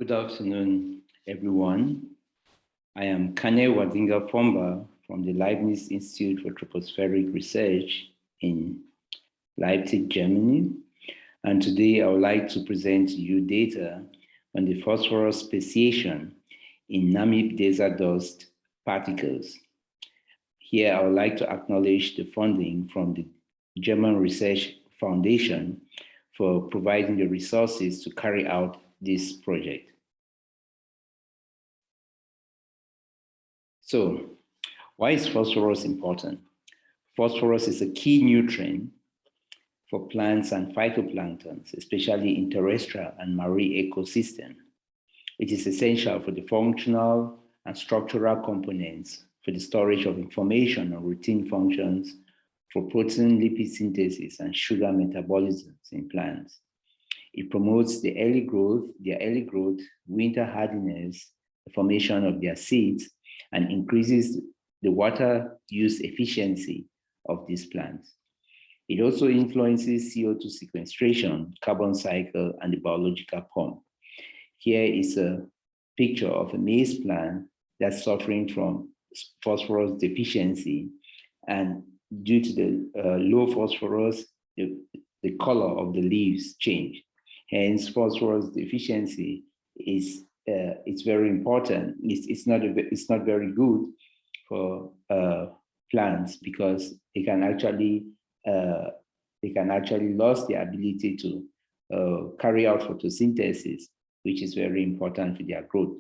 Good afternoon, everyone. I am Wadinga Fomba from the Leibniz Institute for Tropospheric Research in Leipzig, Germany. And today I would like to present to you data on the phosphorus speciation in Namib desert dust particles. Here I would like to acknowledge the funding from the German Research Foundation for providing the resources to carry out this project. So, why is phosphorus important? Phosphorus is a key nutrient for plants and phytoplanktons, especially in terrestrial and marine ecosystem. It is essential for the functional and structural components for the storage of information on routine functions for protein lipid synthesis and sugar metabolisms in plants. It promotes their early growth, winter hardiness, the formation of their seeds, and increases the water use efficiency of these plants. It also influences CO2 sequestration, carbon cycle, and the biological pump. Here is a picture of a maize plant that's suffering from phosphorus deficiency, and due to the low phosphorus, the color of the leaves change. Hence, phosphorus deficiency is it's very important. It's not very good for plants because they can actually lose the ability to carry out photosynthesis, which is very important for their growth.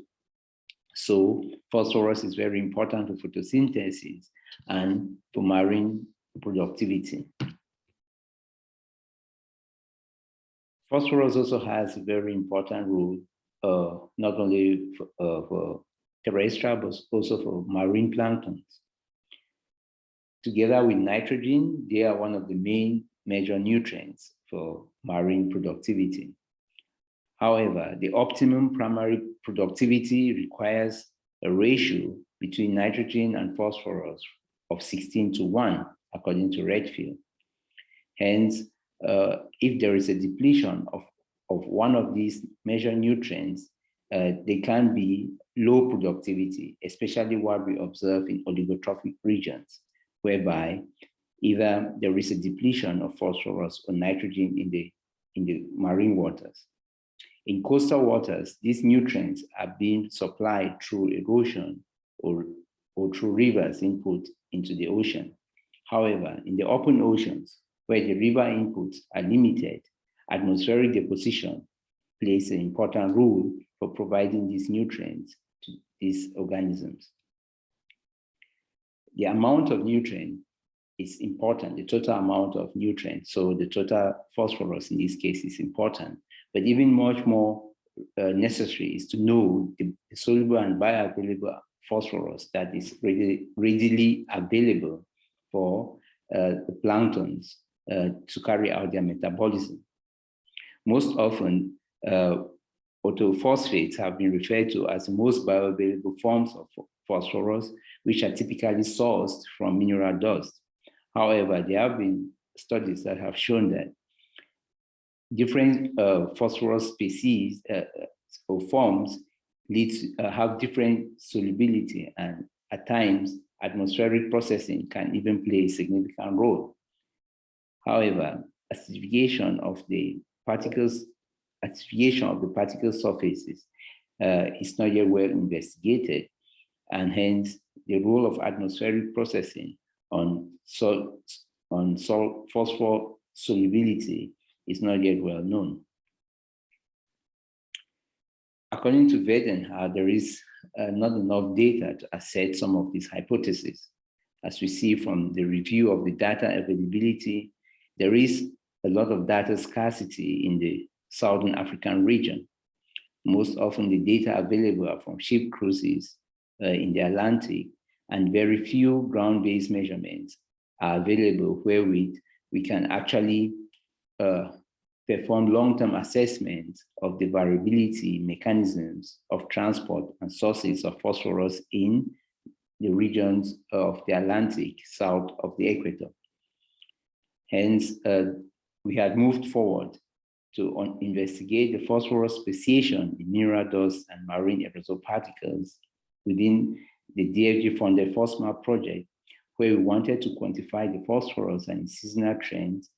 So phosphorus is very important for photosynthesis and for marine productivity. Phosphorus also has a very important role, not only for terrestrial, but also for marine planktons. Together with nitrogen, they are one of the main major nutrients for marine productivity. However, the optimum primary productivity requires a ratio between nitrogen and phosphorus of 16:1, according to Redfield. Hence, if there is a depletion of one of these major nutrients, they can be low productivity, especially what we observe in oligotrophic regions, whereby either there is a depletion of phosphorus or nitrogen in the marine waters. In coastal waters, these nutrients are being supplied through erosion or through rivers input into the ocean. However, in the open oceans, where the river inputs are limited, atmospheric deposition plays an important role for providing these nutrients to these organisms. The amount of nutrient is important, the total amount of nutrients. So the total phosphorus in this case is important, but even much more necessary is to know the soluble and bioavailable phosphorus that is readily available for the planktons to carry out their metabolism. Most often, orthophosphates have been referred to as the most bioavailable forms of phosphorus, which are typically sourced from mineral dust. However, there have been studies that have shown that different phosphorus species or forms have different solubility, and at times atmospheric processing can even play a significant role. However, acidification of the particle surfaces is not yet well investigated, and hence the role of atmospheric processing on phosphor solubility is not yet well known. According to Wadinga, there is not enough data to assert some of these hypotheses. As we see from the review of the data availability, there is a lot of data scarcity in the Southern African region. Most often the data available are from ship cruises in the Atlantic, and very few ground-based measurements are available wherewith we can actually perform long-term assessments of the variability mechanisms of transport and sources of phosphorus in the regions of the Atlantic south of the equator. Hence, we had moved forward to investigate the phosphorus speciation in mineral dust and marine aerosol particles within the DFG-funded FOSMA project, where we wanted to quantify the phosphorus and its seasonal trends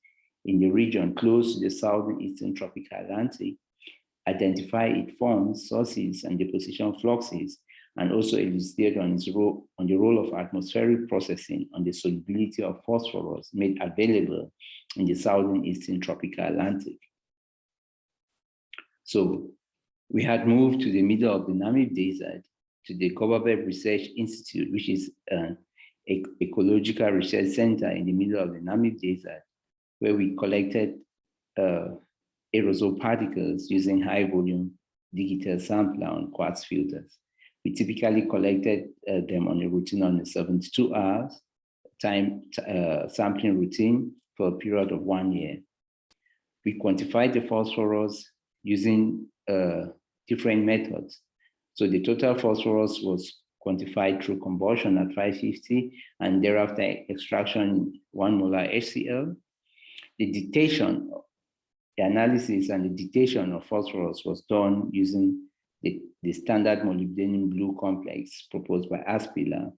in the region close to the southern eastern tropical Atlantic, identify its forms, sources, and deposition fluxes, and also elucidate on the role of atmospheric processing on the solubility of phosphorus made available in the southern eastern tropical Atlantic. So we had moved to the middle of the Namib Desert to the Copperbelt Research Institute, which is an ecological research center in the middle of the Namib Desert, where we collected aerosol particles using high volume digital sampler on quartz filters. We typically collected them on a routine on a 72 hours sampling routine for a period of 1 year. We quantified the phosphorus using different methods. So the total phosphorus was quantified through combustion at 550 and thereafter extraction 1 molar HCl. The analysis and the dictation of phosphorus was done using the standard molybdenum blue complex proposed by Aspila,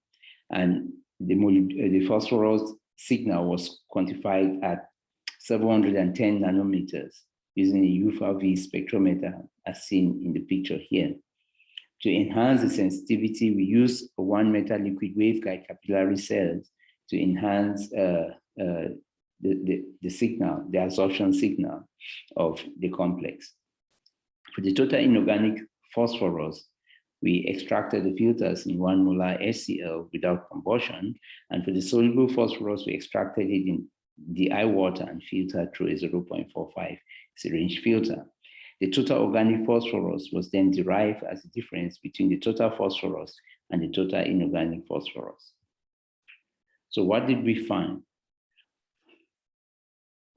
and the phosphorus signal was quantified at 710 nanometers using a UV spectrometer as seen in the picture here. To enhance the sensitivity, we use a 1 meter liquid waveguide capillary cells to enhance the signal, the absorption signal of the complex. For the total inorganic phosphorus, we extracted the filters in 1 molar HCl without combustion, and for the soluble phosphorus, we extracted it in DI water and filtered through a 0.45 syringe filter. The total organic phosphorus was then derived as the difference between the total phosphorus and the total inorganic phosphorus. So what did we find?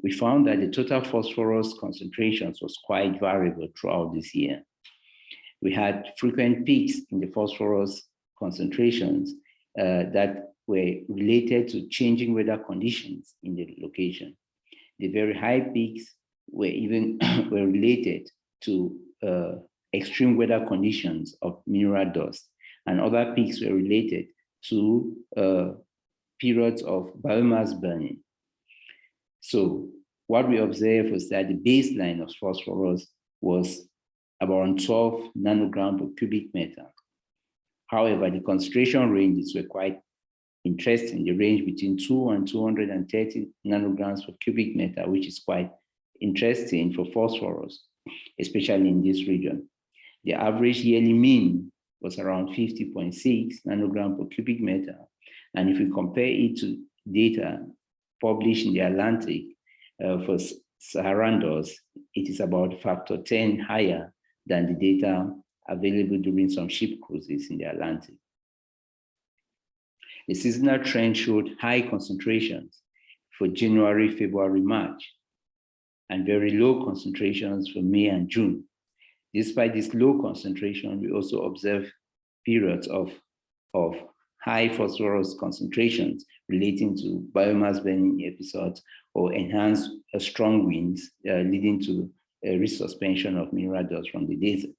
We found that the total phosphorus concentrations was quite variable throughout this year. We had frequent peaks in the phosphorus concentrations that were related to changing weather conditions in the location. The very high peaks were related to extreme weather conditions of mineral dust, and other peaks were related to periods of biomass burning. So what we observed was that the baseline of phosphorus was about 12 nanogram per cubic meter. However, the concentration ranges were quite interesting. The range between 2 and 230 nanograms per cubic meter, which is quite interesting for phosphorus, especially in this region. The average yearly mean was around 50.6 nanogram per cubic meter. And if we compare it to data published in the Atlantic for Saharan dust, it is about factor 10 higher than the data available during some ship cruises in the Atlantic. The seasonal trend showed high concentrations for January, February, March, and very low concentrations for May and June. Despite this low concentration, we also observed periods of high phosphorus concentrations relating to biomass burning episodes or enhanced strong winds leading to a resuspension of mineral dust from the desert.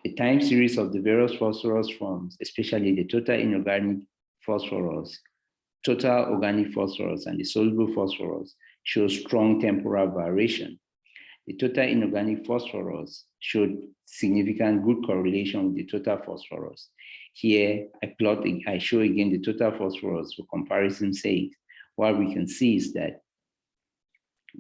The time series of the various phosphorus forms, especially the total inorganic phosphorus, total organic phosphorus, and the soluble phosphorus, shows strong temporal variation. The total inorganic phosphorus showed significant good correlation with the total phosphorus. Here, I show again the total phosphorus for comparison's sake. What we can see is that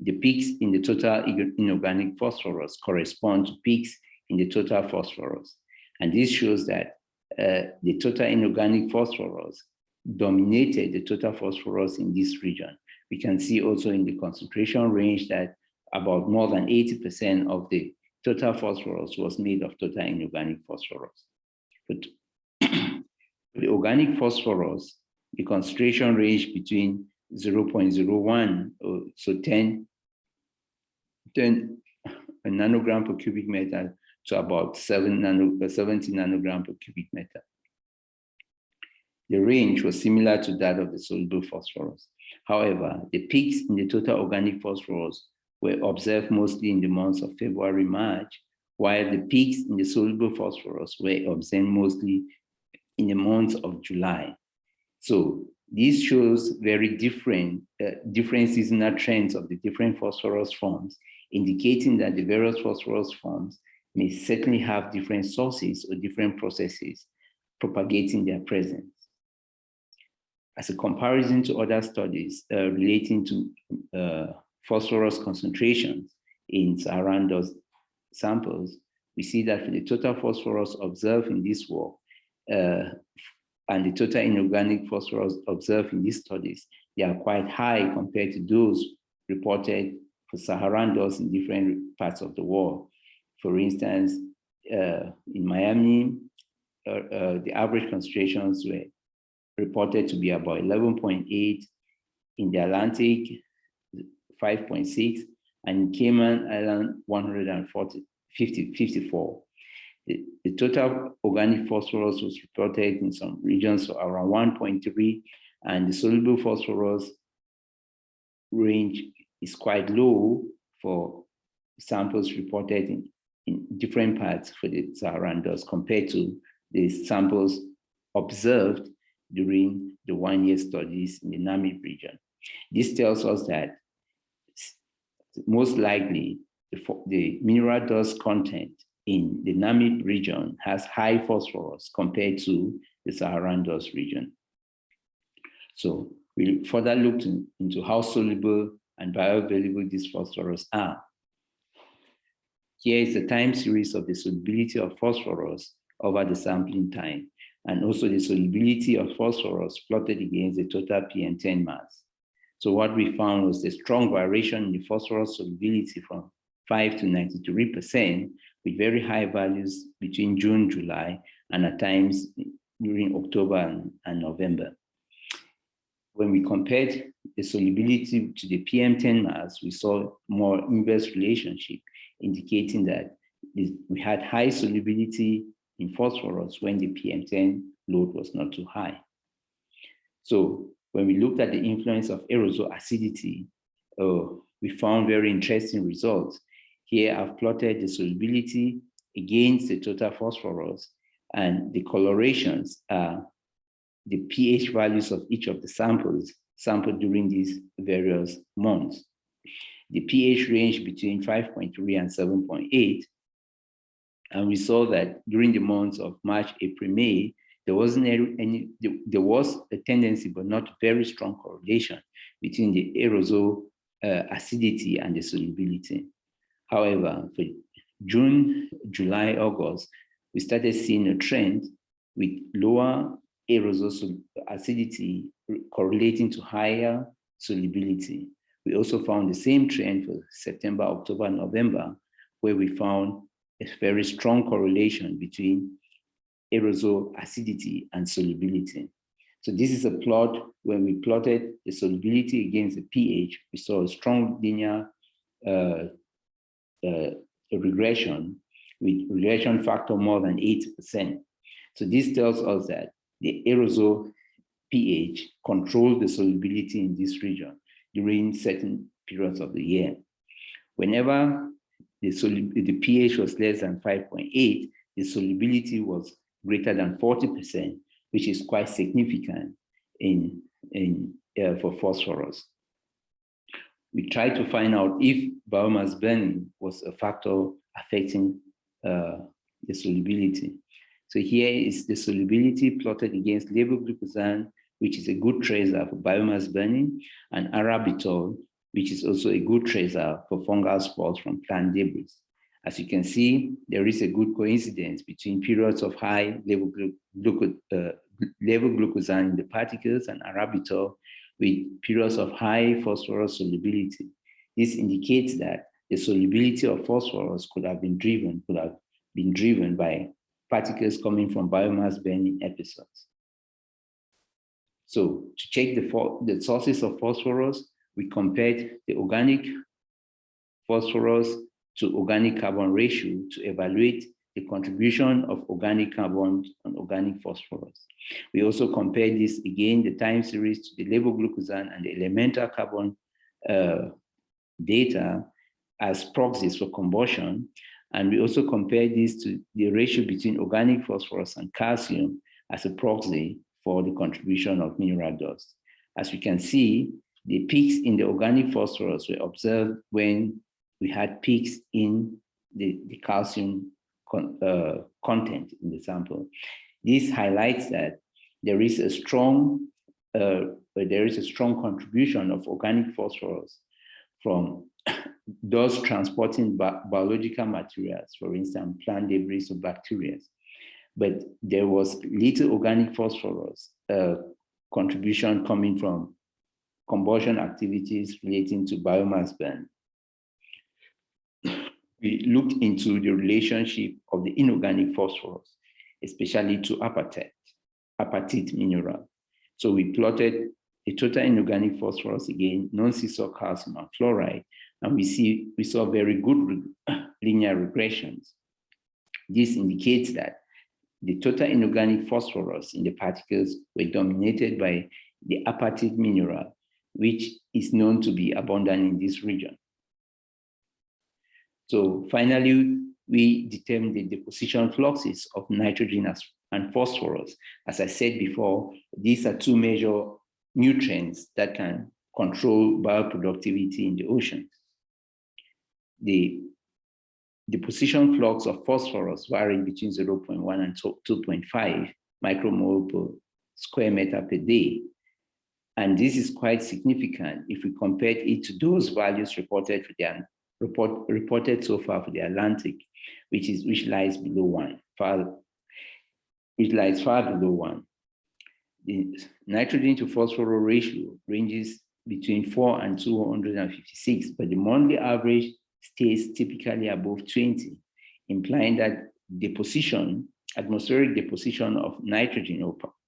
the peaks in the total inorganic phosphorus correspond to peaks in the total phosphorus. And this shows that the total inorganic phosphorus dominated the total phosphorus in this region. We can see also in the concentration range that about more than 80% of the total phosphorus was made of total inorganic phosphorus. But the organic phosphorus, the concentration range between 0.01, so 10 nanogram per cubic meter to about 70 nanogram per cubic meter. The range was similar to that of the soluble phosphorus. However, the peaks in the total organic phosphorus were observed mostly in the months of February, March, while the peaks in the soluble phosphorus were observed mostly in the months of July. So this shows very different seasonal trends of the different phosphorus forms, indicating that the various phosphorus forms may certainly have different sources or different processes propagating their presence. As a comparison to other studies relating to phosphorus concentrations in Saharan dust samples, we see that for the total phosphorus observed in this work and the total inorganic phosphorus observed in these studies, they are quite high compared to those reported for Saharan dust in different parts of the world. For instance, in Miami, the average concentrations were reported to be about 11.8, in the Atlantic, 5.6, and in Cayman Island, 54. The total organic phosphorus was reported in some regions for around 1.3, and the soluble phosphorus range is quite low for samples reported in different parts for the Saharan dust compared to the samples observed during the one-year studies in the Namib region. This tells us that most likely the mineral dust content in the Namib region has high phosphorus compared to the Saharan dust region. So we'll further look into how soluble and bioavailable these phosphorus are. Here is the time series of the solubility of phosphorus over the sampling time, and also the solubility of phosphorus plotted against the total PM10 mass. So what we found was a strong variation in the phosphorus solubility from 5 to 93%, with very high values between June, July, and at times during October and November. When we compared the solubility to the PM10 mass, we saw more inverse relationship, indicating that we had high solubility in phosphorus when the PM10 load was not too high. So when we looked at the influence of aerosol acidity, we found very interesting results. Here I've plotted the solubility against the total phosphorus, and the colorations are the pH values of each of the samples sampled during these various months. The pH range between 5.3 and 7.8, and we saw that during the months of March, April, May, there was a tendency, but not very strong correlation between the aerosol acidity and the solubility. However, for June, July, August, we started seeing a trend with lower aerosol acidity correlating to higher solubility. We also found the same trend for September, October, November, where we found a very strong correlation between aerosol acidity and solubility. So this is a plot when we plotted the solubility against the pH. We saw a strong linear regression with regression factor more than 8%. So this tells us that the aerosol pH controls the solubility in this region during certain periods of the year. Whenever the pH was less than 5.8, the solubility was greater than 40%, which is quite significant for phosphorus. We tried to find out if biomass burning was a factor affecting the solubility. So here is the solubility plotted against levoglucosan, which is a good tracer for biomass burning, and arabitol, which is also a good tracer for fungal spores from plant debris. As you can see, there is a good coincidence between periods of high levoglucosan in the particles and arabitol with periods of high phosphorus solubility. This indicates that the solubility of phosphorus could have been driven by particles coming from biomass burning episodes. So to check the sources of phosphorus, we compared the organic phosphorus to organic carbon ratio to evaluate the contribution of organic carbon on organic phosphorus. We also compared this again, the time series, to the levoglucosan and the elemental carbon data as proxies for combustion. And we also compare this to the ratio between organic phosphorus and calcium as a proxy for the contribution of mineral dust. As we can see, the peaks in the organic phosphorus were observed when we had peaks in the calcium content in the sample. This highlights that there is a strong contribution of organic phosphorus from those transporting biological materials, for instance, plant debris or bacteria. But there was little organic phosphorus contribution coming from combustion activities relating to biomass burn. We looked into the relationship of the inorganic phosphorus, especially to apatite mineral. So we plotted the total inorganic phosphorus again, non-seesaw calcium and fluoride, and we saw very good linear regressions. This indicates that the total inorganic phosphorus in the particles were dominated by the apatite mineral, which is known to be abundant in this region. So finally, we determined the deposition fluxes of nitrogen and phosphorus. As I said before, these are two major nutrients that can control bioproductivity in the ocean. The deposition flux of phosphorus varied between 0.1 and 2.5 micromole per square meter per day. And this is quite significant if we compare it to those values reported so far for the Atlantic, which lies below 1, which lies far below 1. The nitrogen to phosphorus ratio ranges between 4 and 256, but the monthly average stays typically above 20, implying that atmospheric deposition of nitrogen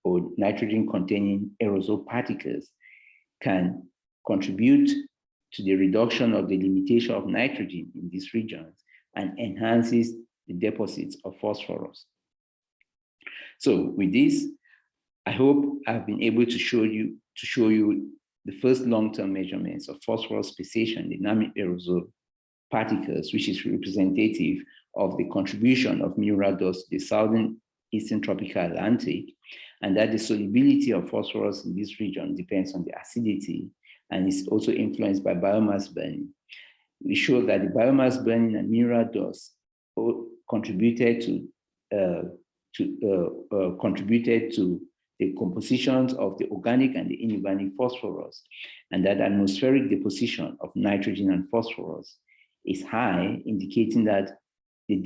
or nitrogen-containing aerosol particles can contribute to the reduction of the limitation of nitrogen in these regions and enhances the deposits of phosphorus. So with this, I hope I've been able to show you the first long-term measurements of phosphorus speciation in dynamic aerosol particles, which is representative of the contribution of mineral dust to the southern eastern tropical Atlantic, and that the solubility of phosphorus in this region depends on the acidity and is also influenced by biomass burning. We show that the biomass burning and mineral dust contributed to the compositions of the organic and the inorganic phosphorus, and that atmospheric deposition of nitrogen and phosphorus is high, indicating that the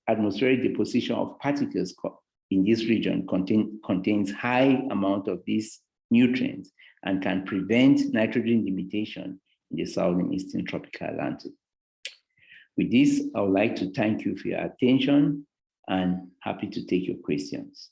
atmospheric deposition of particles in this region contains high amount of these nutrients and can prevent nitrogen limitation in the southern eastern tropical Atlantic. With this, I would like to thank you for your attention and happy to take your questions.